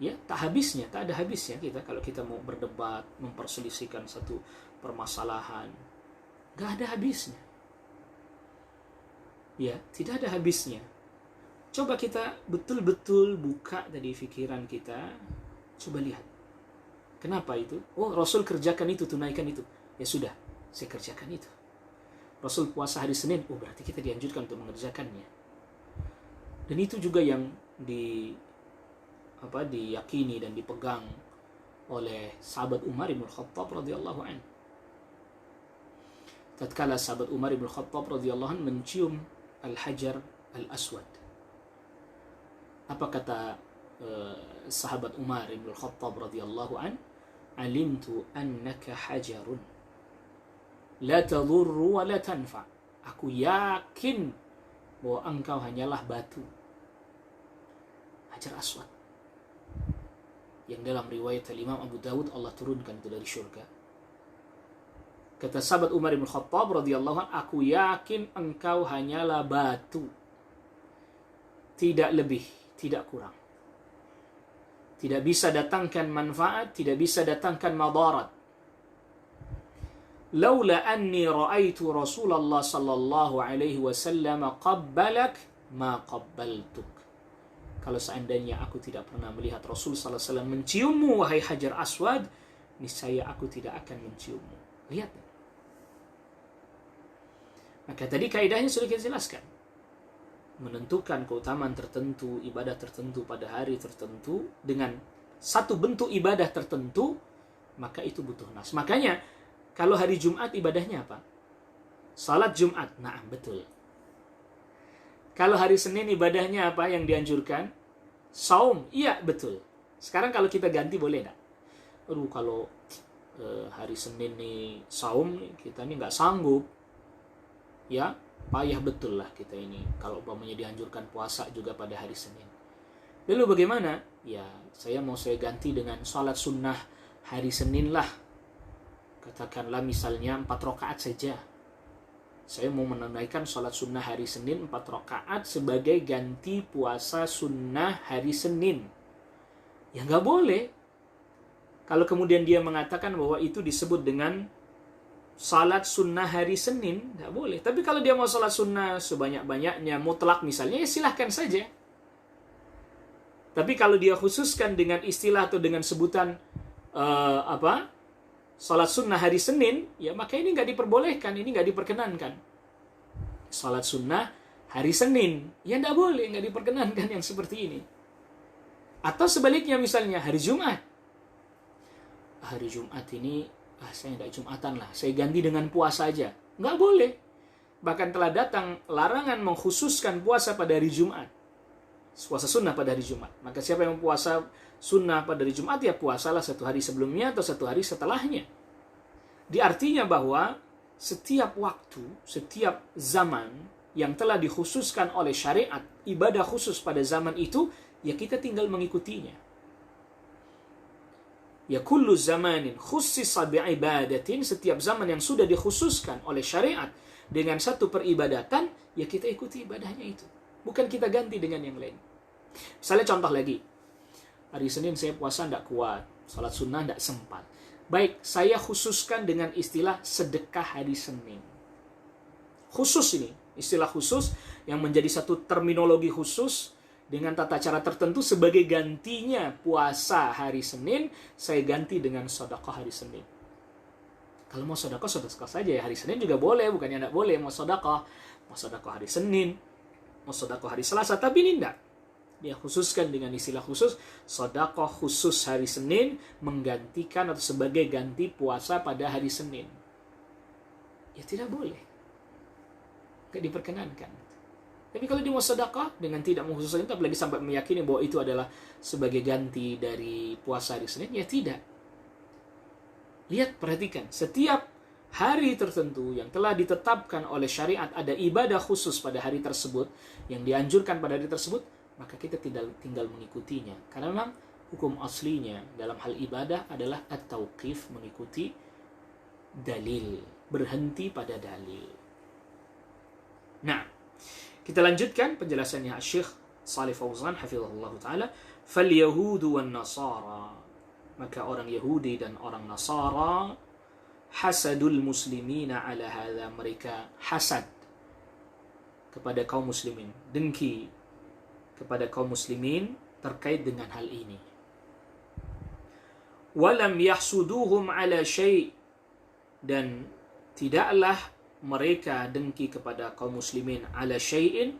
ya tak ada habisnya kita kalau kita mau berdebat memperselisihkan satu permasalahan, nggak ada habisnya ya, tidak ada habisnya. Coba kita betul-betul buka dari pikiran kita, coba lihat kenapa itu. Oh, Rasul kerjakan itu, tunaikan itu, ya sudah saya kerjakan itu. Rasul puasa hari Senin, oh berarti kita dianjurkan untuk mengerjakannya. Dan itu juga yang diyakini dan dipegang oleh sahabat Umar bin Khattab radhiyallahu anhu. Tatkala sahabat Umar bin Khattab radhiyallahu anhu mencium al-hajar al-aswad, apa kata sahabat Umar bin Khattab radhiyallahu anhu? Alimtu annaka hajarun la tadurru wa la tanfa. Aku yakin bahwa engkau hanyalah batu, hajar aswad, yang dalam riwayat Imam Abu Dawud Allah turunkan itu dari surga. Kata sahabat Umar bin Khattab radhiyallahu anhu, aku yakin engkau hanyalah batu, tidak lebih, tidak kurang. Tidak bisa datangkan manfaat, tidak bisa datangkan madarat. Laula anni ra'aitu Rasulullah sallallahu alaihi wasallam qabbalak ma qabbaltuk. Kalau seandainya aku tidak pernah melihat Rasul sallallahu alaihi wasallam menciummu wahai Hajar Aswad, niscaya aku tidak akan menciummu. Lihat. Maka tadi kaidahnya sudah kita jelaskan. Menentukan keutamaan tertentu, ibadah tertentu pada hari tertentu dengan satu bentuk ibadah tertentu, maka itu butuh nas. Makanya kalau hari Jumat ibadahnya apa? Salat Jumat. Nah, betul. Kalau hari Senin ibadahnya apa yang dianjurkan? Saum. Iya, betul. Sekarang kalau kita ganti boleh enggak? Aduh, kalau hari Senin nih saum, kita nih nggak sanggup. Ya, payah betul lah kita ini. Kalau umpamanya dianjurkan puasa juga pada hari Senin. Lalu bagaimana? Ya, saya ganti dengan salat sunnah hari Senin lah. Katakanlah misalnya 4 rakaat saja. Saya mau menunaikan sholat sunnah hari Senin 4 rakaat sebagai ganti puasa sunnah hari Senin. Ya nggak boleh. Kalau kemudian dia mengatakan bahwa itu disebut dengan sholat sunnah hari Senin, nggak boleh. Tapi kalau dia mau sholat sunnah sebanyak-banyaknya, mutlak misalnya, ya silahkan saja. Tapi kalau dia khususkan dengan istilah atau dengan sebutan salat sunnah hari Senin, ya maka ini nggak diperbolehkan, ini nggak diperkenankan. Salat sunnah hari Senin, ya nggak boleh, nggak diperkenankan yang seperti ini. Atau sebaliknya misalnya hari Jumat. Hari Jumat ini, saya nggak Jumatan lah, saya ganti dengan puasa aja. Nggak boleh. Bahkan telah datang larangan mengkhususkan puasa pada hari Jumat. Puasa sunnah pada hari Jumat. Maka siapa yang puasa sunnah pada hari Jumat, ya puasalah 1 hari sebelumnya atau 1 hari setelahnya. Artinya bahwa setiap waktu, setiap zaman yang telah dikhususkan oleh syariat, ibadah khusus pada zaman itu, ya kita tinggal mengikutinya. Ya kullu zamanin khussisa bi'ibadatin, setiap zaman yang sudah dikhususkan oleh syariat dengan satu peribadatan, ya kita ikuti ibadahnya itu. Bukan kita ganti dengan yang lain. Misalnya contoh lagi. Hari Senin saya puasa tidak kuat, salat sunnah tidak sempat. Baik, saya khususkan dengan istilah sedekah hari Senin. Khusus ini, istilah khusus yang menjadi satu terminologi khusus dengan tata cara tertentu sebagai gantinya puasa hari Senin, saya ganti dengan sedekah hari Senin. Kalau mau sedekah saja ya, hari Senin juga boleh, bukannya tidak boleh mau sedekah hari Senin, mau sedekah hari Selasa, tapi ini tidak. Dia khususkan dengan istilah khusus, sedekah khusus hari Senin menggantikan atau sebagai ganti puasa pada hari Senin. Ya tidak boleh. Tidak diperkenankan. Tapi kalau dia mau sedekah dengan tidak mengkhususkan itu, apalagi sampai meyakini bahwa itu adalah sebagai ganti dari puasa hari Senin, ya tidak. Lihat, perhatikan, setiap hari tertentu yang telah ditetapkan oleh syariat ada ibadah khusus pada hari tersebut, yang dianjurkan pada hari tersebut, maka kita tinggal mengikutinya. Karena memang hukum aslinya dalam hal ibadah adalah at-tauqif, mengikuti dalil, berhenti pada dalil. Nah, kita lanjutkan penjelasannya Syekh Shalih Fauzan hafizahullah taala, fal yahudu wan nasara, maka orang Yahudi dan orang Nasara, hasadul muslimina ala hadza, mereka hasad kepada kaum muslimin, dengki kepada kaum muslimin terkait dengan hal ini. Walam yahsuduhum ala syai', dan tidaklah mereka dengki kepada kaum muslimin ala syai'in,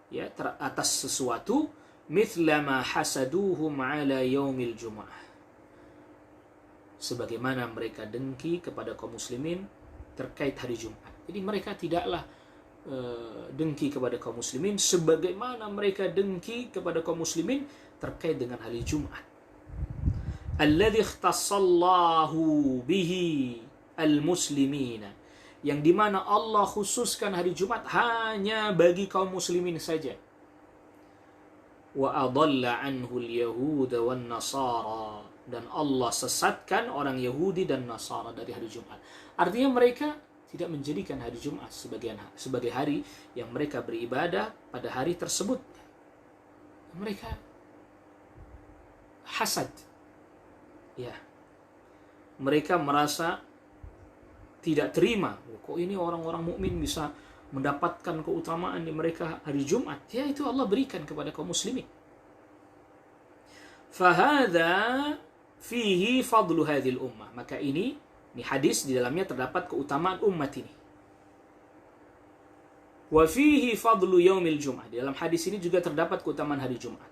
ya, atas sesuatu, mithla ma hasaduhum ala yaumil jum'ah, sebagaimana mereka dengki kepada kaum muslimin terkait hari Jumat. Jadi mereka tidaklah dengki kepada kaum muslimin sebagaimana mereka dengki kepada kaum muslimin terkait dengan hari Jumat. Alladzi ikhtassallahu bihi al-muslimina, yang dimana Allah khususkan hari Jumat hanya bagi kaum muslimin saja. Wa adalla anhu al-yahud wan nasara, dan Allah sesatkan orang Yahudi dan Nasara dari hari Jumat. Artinya mereka tidak menjadikan hari Jumat sebagai hari yang mereka beribadah pada hari tersebut. Mereka hasad. Ya. Mereka merasa tidak terima, kok ini orang-orang mukmin bisa mendapatkan keutamaan di mereka hari Jumat. Ya, itu Allah berikan kepada kaum muslimin. Fahadha fihi fadlu hadhil ummah, maka ini hadis di dalamnya terdapat keutamaan umat ini. Wa fihi fadlu yaumil jum'ah, di dalam hadis ini juga terdapat keutamaan hari Jumat.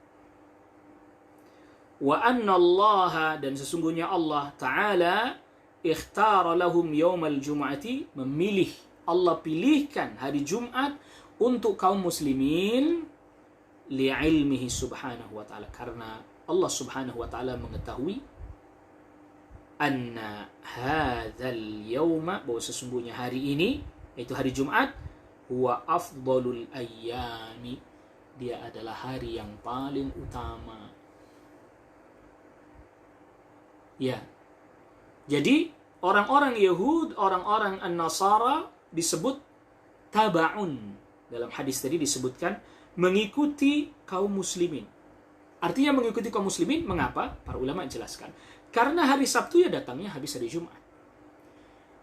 Wa anna Allah, dan sesungguhnya Allah Ta'ala ikhtara lahum yaumal jum'ati, memilih, Allah pilihkan hari Jumat untuk kaum muslimin li'ilmihi subhanahu wa ta'ala, karena Allah subhanahu wa ta'ala mengetahui anna hadzal yauma, bahwa sesungguhnya hari ini, yaitu hari Jumat, huwa afdalul ayyami, dia adalah hari yang paling utama. Ya. Jadi orang-orang Yahud, orang-orang An-Nasara disebut taba'un. Dalam hadis tadi disebutkan mengikuti kaum muslimin. Artinya mengikuti kaum muslimin, mengapa? Para ulama jelaskan. Karena hari Sabtu ya datangnya habis hari Jumat.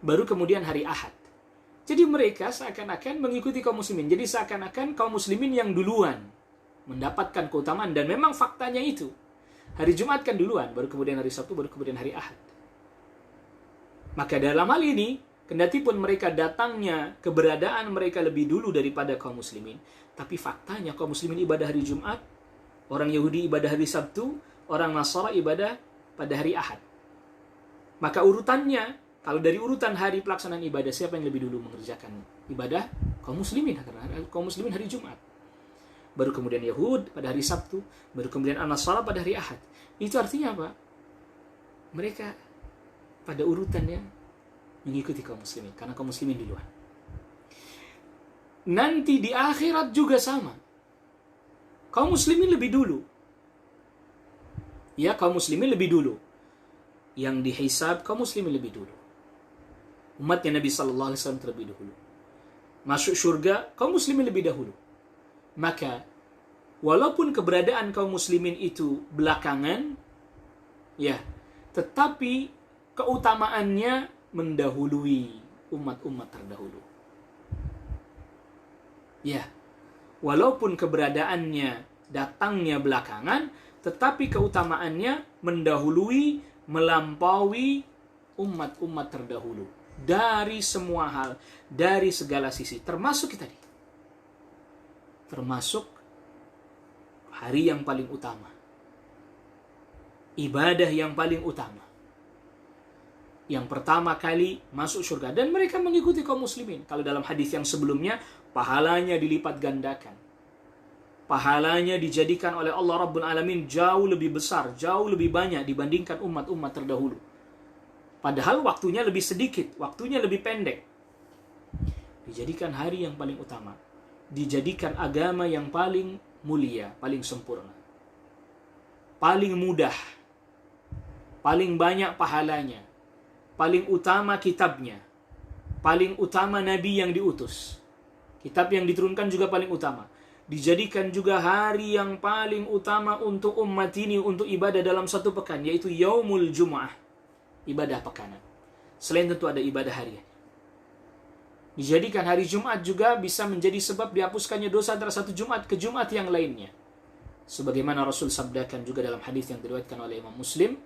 Baru kemudian hari Ahad. Jadi mereka seakan-akan mengikuti kaum muslimin. Jadi seakan-akan kaum muslimin yang duluan mendapatkan keutamaan. Dan memang faktanya itu. Hari Jumat kan duluan, baru kemudian hari Sabtu, baru kemudian hari Ahad. Maka dalam hal ini, kendati pun mereka datangnya, keberadaan mereka lebih dulu daripada kaum muslimin, tapi faktanya kaum muslimin ibadah hari Jumat, orang Yahudi ibadah hari Sabtu, orang Nasara ibadah pada hari Ahad. Maka urutannya, kalau dari urutan hari pelaksanaan ibadah, siapa yang lebih dulu mengerjakan ibadah? Kaum muslimin, karena kaum muslimin hari Jumat. Baru kemudian Yahud pada hari Sabtu, baru kemudian An-Nasara pada hari Ahad. Itu artinya apa? Mereka pada urutannya mengikuti kaum muslimin, karena kaum muslimin duluan. Nanti di akhirat juga sama. Kaum muslimin lebih dulu. Ya, kaum muslimin lebih dulu. Yang dihisab kaum muslimin lebih dulu. Umatnya Nabi sallallahu alaihi wasallam terlebih dahulu. Masuk surga kaum muslimin lebih dahulu. Maka walaupun keberadaan kaum muslimin itu belakangan, ya, tetapi keutamaannya mendahului umat-umat terdahulu. Ya, walaupun keberadaannya datangnya belakangan, tetapi keutamaannya mendahului, melampaui umat-umat terdahulu. Dari semua hal, dari segala sisi. Termasuk kita tadi. Termasuk hari yang paling utama, ibadah yang paling utama, yang pertama kali masuk surga. Dan mereka mengikuti kaum muslimin. Kalau dalam hadis yang sebelumnya, pahalanya dilipat gandakan. Pahalanya dijadikan oleh Allah Rabbul Alamin jauh lebih besar, jauh lebih banyak dibandingkan umat-umat terdahulu. Padahal waktunya lebih sedikit, waktunya lebih pendek. Dijadikan hari yang paling utama, dijadikan agama yang paling mulia, paling sempurna, paling mudah, paling banyak pahalanya, paling utama kitabnya, paling utama nabi yang diutus, kitab yang diturunkan juga paling utama. Dijadikan juga hari yang paling utama untuk umat ini untuk ibadah dalam satu pekan, yaitu Yaumul Jum'ah, ibadah pekanan. Selain tentu ada ibadah harian. Dijadikan hari Jumat juga bisa menjadi sebab dihapuskannya dosa antara satu Jumat ke Jumat yang lainnya. Sebagaimana Rasul sabdakan juga dalam hadis yang diriwayatkan oleh Imam Muslim,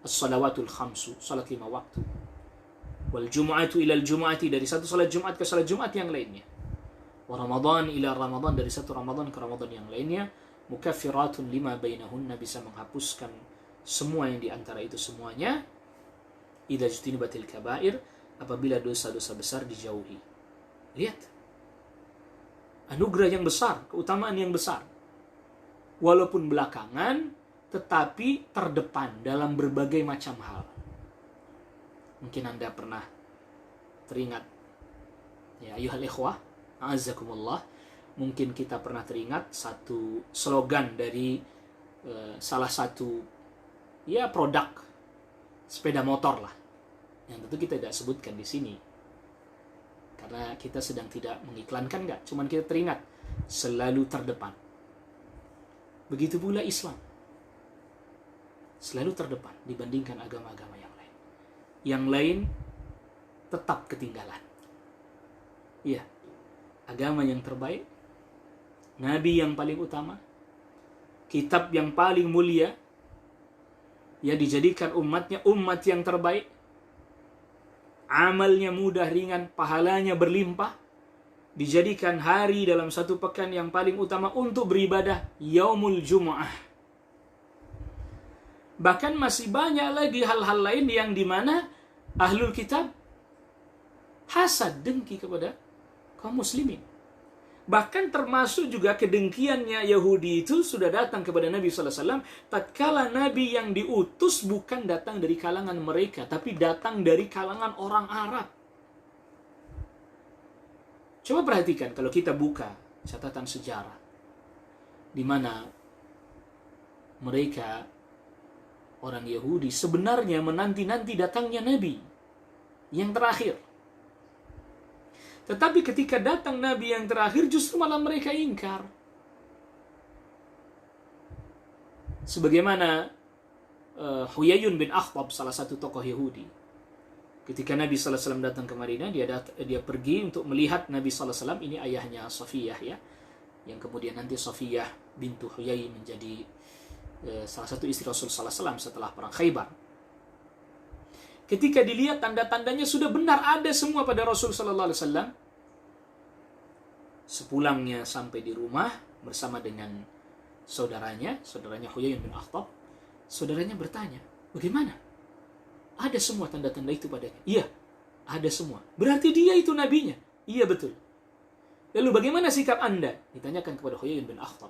as-salawatul khamsu, salat 5 waktu. Wal jum'atu ilal jum'ati, dari satu salat Jumat ke salat Jumat yang lainnya. Wa Ramadan ila Ramadan, dari satu Ramadan ke Ramadan yang lainnya. Mukaffiratun lima bainahunna, bisa menghapuskan semua yang di antara itu semuanya. Idza jutinibatil kabair, apabila dosa-dosa besar dijauhi. Lihat, anugerah yang besar, keutamaan yang besar. Walaupun belakangan, tetapi terdepan dalam berbagai macam hal. Mungkin Anda pernah teringat, ya ayuhal ikhwah, a'azzakumullah, mungkin kita pernah teringat satu slogan dari salah satu ya produk sepeda motor lah, yang tentu kita tidak sebutkan di sini karena kita sedang tidak mengiklankan, enggak, cuman kita teringat selalu terdepan. Begitu pula Islam, selalu terdepan dibandingkan agama-agama yang lain. Yang lain tetap ketinggalan. Iya, agama yang terbaik, nabi yang paling utama, kitab yang paling mulia, ya dijadikan umatnya umat yang terbaik, amalnya mudah ringan, pahalanya berlimpah, dijadikan hari dalam satu pekan yang paling utama untuk beribadah, Yaumul Jum'ah. Bahkan masih banyak lagi hal-hal lain yang dimana ahlul kitab hasad, dengki kepada kaum muslimin. Bahkan termasuk juga kedengkiannya Yahudi itu sudah datang kepada Nabi SAW tatkala Nabi yang diutus bukan datang dari kalangan mereka, tapi datang dari kalangan orang Arab. Coba perhatikan kalau kita buka catatan sejarah, di mana mereka, orang Yahudi, sebenarnya menanti-nanti datangnya Nabi yang terakhir. Tetapi ketika datang Nabi yang terakhir, justru malah mereka ingkar. Sebagaimana Huyayun bin Akhtab, salah satu tokoh Yahudi, ketika Nabi SAW datang ke Madinah, dia pergi untuk melihat Nabi SAW. Ini ayahnya Safiyah, ya, yang kemudian nanti Safiyah bintu Huyai menjadi salah satu istri Rasul SAW setelah perang Khaybar. Ketika dilihat tanda-tandanya sudah benar ada semua pada Rasul SAW, sepulangnya sampai di rumah bersama dengan saudaranya Huyayun bin Akhtab, saudaranya bertanya, bagaimana? Ada semua tanda-tanda itu padanya? Iya, ada semua. Berarti dia itu nabinya? Iya, betul. Lalu bagaimana sikap Anda? Ditanyakan kepada Huyayun bin Akhtab.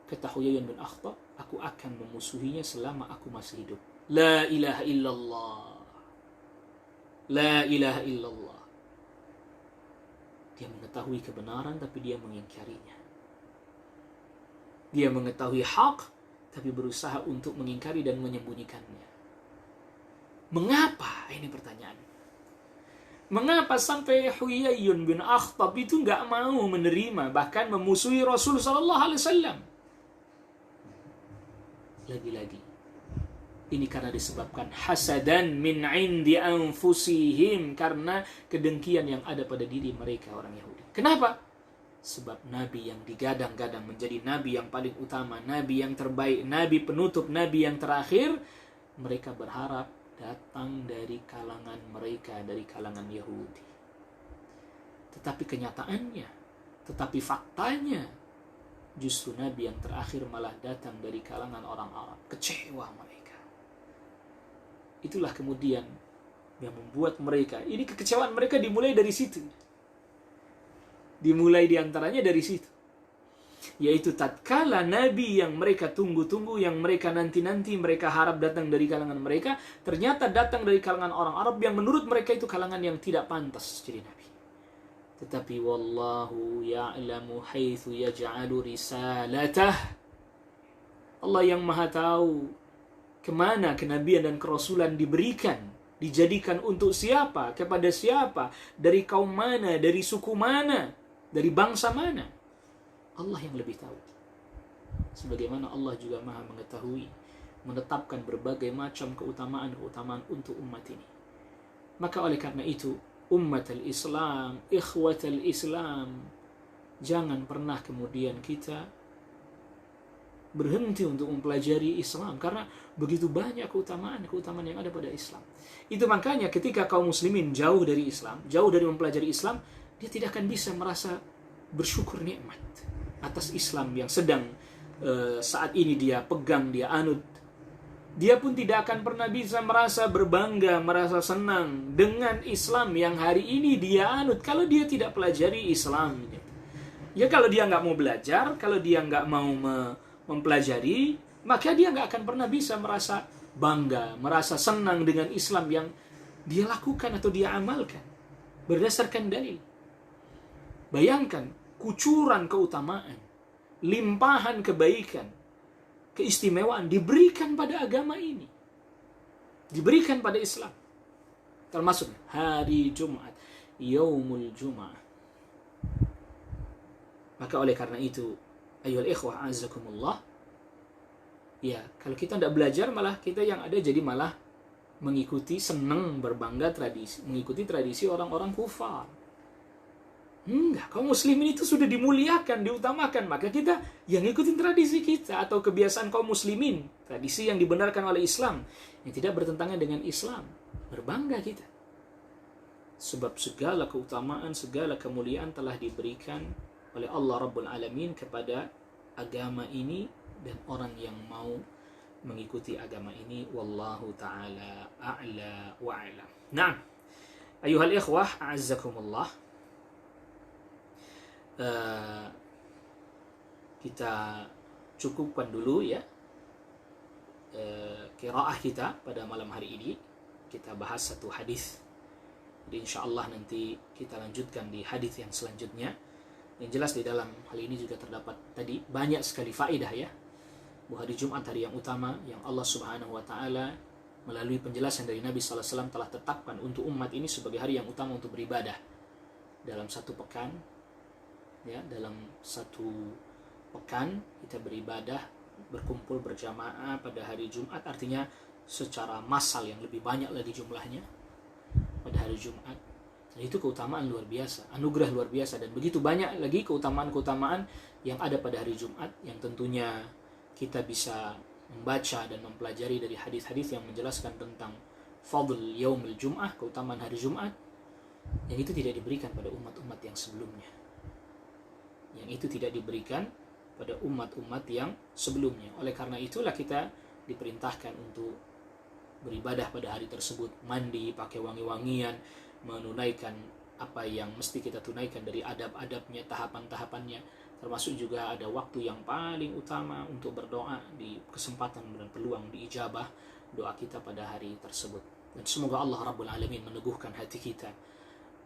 Kata Huyayun bin Akhtab, aku akan memusuhinya selama aku masih hidup. La ilaha illallah. La ilaha illallah. Dia mengetahui kebenaran tapi dia mengingkarinya. Dia mengetahui hak tapi berusaha untuk mengingkari dan menyembunyikannya. Mengapa? Ini pertanyaan. Mengapa sampai Huyayun bin Akhtab itu nggak mau menerima, bahkan memusuhi Rasul sallallahu alaihi wasallam? Lagi-lagi ini karena disebabkan hasadan min indi anfusihim, karena kedengkian yang ada pada diri mereka orang Yahudi. Kenapa? Sebab Nabi yang digadang-gadang menjadi Nabi yang paling utama, Nabi yang terbaik, Nabi penutup, Nabi yang terakhir, mereka berharap datang dari kalangan mereka, dari kalangan Yahudi. Tetapi kenyataannya, tetapi faktanya, Justru Nabi yang terakhir malah datang dari kalangan orang Arab. Kecewa mereka. Itulah kemudian yang membuat mereka, ini kekecewaan mereka dimulai dari situ. Dimulai diantaranya dari situ. Yaitu tatkala Nabi yang mereka tunggu-tunggu, yang mereka nanti-nanti, mereka harap datang dari kalangan mereka, ternyata datang dari kalangan orang Arab yang menurut mereka itu kalangan yang tidak pantas jadi Nabi. Tetapi wallahu ya'lamu haitsu yaj'alu risalatah. Allah yang maha tahu kemana kenabian dan kerasulan diberikan, dijadikan untuk siapa, kepada siapa, dari kaum mana, dari suku mana, dari bangsa mana. Allah yang lebih tahu. Sebagaimana Allah juga maha mengetahui, menetapkan berbagai macam keutamaan-keutamaan untuk umat ini. Maka oleh karena itu, ummat al-Islam, ikhwat al-Islam, jangan pernah kemudian kita berhenti untuk mempelajari Islam, karena begitu banyak keutamaan yang ada pada Islam. Itu makanya ketika kaum muslimin jauh dari Islam, jauh dari mempelajari Islam, dia tidak akan bisa merasa bersyukur nikmat atas Islam yang sedang saat ini dia pegang, dia anut. Dia pun tidak akan pernah bisa merasa berbangga, merasa senang dengan Islam yang hari ini dia anut kalau dia tidak pelajari Islam. Ya kalau dia nggak mau belajar, kalau dia nggak mau mempelajari, maka dia nggak akan pernah bisa merasa bangga, merasa senang dengan Islam yang dia lakukan atau dia amalkan berdasarkan dalil. Bayangkan kucuran keutamaan, limpahan kebaikan, keistimewaan diberikan pada agama ini, diberikan pada Islam, termasuk hari Jumat, Yaumul Jum'ah. Maka oleh karena itu, ayyuhal ikhwah a'azzakumullah, ya kalau kita tidak belajar, malah kita yang ada jadi malah mengikuti, senang, berbangga tradisi, mengikuti tradisi orang-orang kufar. Enggak, kaum muslimin itu sudah dimuliakan, diutamakan. Maka kita yang ikutin tradisi kita atau kebiasaan kaum muslimin, tradisi yang dibenarkan oleh Islam, yang tidak bertentangan dengan Islam, berbangga kita. Sebab segala keutamaan, segala kemuliaan telah diberikan oleh Allah Rabbul Alamin kepada agama ini dan orang yang mau mengikuti agama ini. Wallahu ta'ala a'la wa a'lam. Nah, ayuhal ikhwah a'azzakumullah, kita cukupkan dulu ya qiraah kita pada malam hari ini. Kita bahas satu hadis. Jadi insyaallah nanti kita lanjutkan di hadis yang selanjutnya. Yang jelas di dalam hal ini juga terdapat tadi banyak sekali faedah ya, bahwa hari Jumat hari yang utama yang Allah Subhanahu wa taala melalui penjelasan dari Nabi sallallahu alaihi wasallam telah tetapkan untuk umat ini sebagai hari yang utama untuk beribadah dalam satu pekan. Ya, dalam satu pekan kita beribadah, berkumpul berjamaah pada hari Jumat, artinya secara massal yang lebih banyak lagi jumlahnya pada hari Jumat. Dan itu keutamaan luar biasa, anugerah luar biasa, dan begitu banyak lagi keutamaan-keutamaan yang ada pada hari Jumat yang tentunya kita bisa membaca dan mempelajari dari hadis-hadis yang menjelaskan tentang fadl yaumul Jum'ah, keutamaan hari Jumat, yang itu tidak diberikan pada umat-umat yang sebelumnya. Yang itu tidak diberikan pada umat-umat yang sebelumnya. Oleh karena itulah kita diperintahkan untuk beribadah pada hari tersebut, mandi, pakai wangi-wangian, menunaikan apa yang mesti kita tunaikan dari adab-adabnya, tahapan-tahapannya. Termasuk juga ada waktu yang paling utama untuk berdoa, di kesempatan dan peluang diijabah doa kita pada hari tersebut. Dan semoga Allah Rabbul Alamin meneguhkan hati kita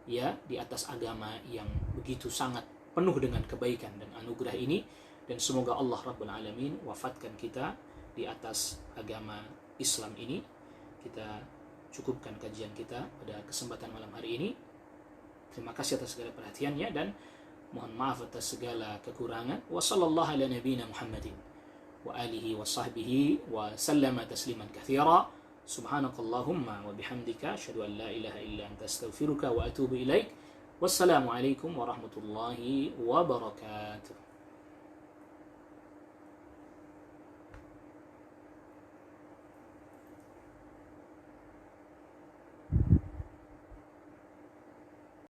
ya di atas agama yang begitu sangat penuh dengan kebaikan dan anugerah ini, dan semoga Allah Rabbul Alamin wafatkan kita di atas agama Islam ini. Kita cukupkan kajian kita pada kesempatan malam hari ini. Terima kasih atas segala perhatiannya dan mohon maaf atas segala kekurangan. Wa sallallahu ala nabiyyina Muhammadin wa alihi wa sahbihi wa sallama tasliman katsira. Subhanakallahumma wa bihamdika asyhadu an la ilaha illa anta astaghfiruka wa atubu ilaik. Wassalamualaikum warahmatullahi wabarakatuh.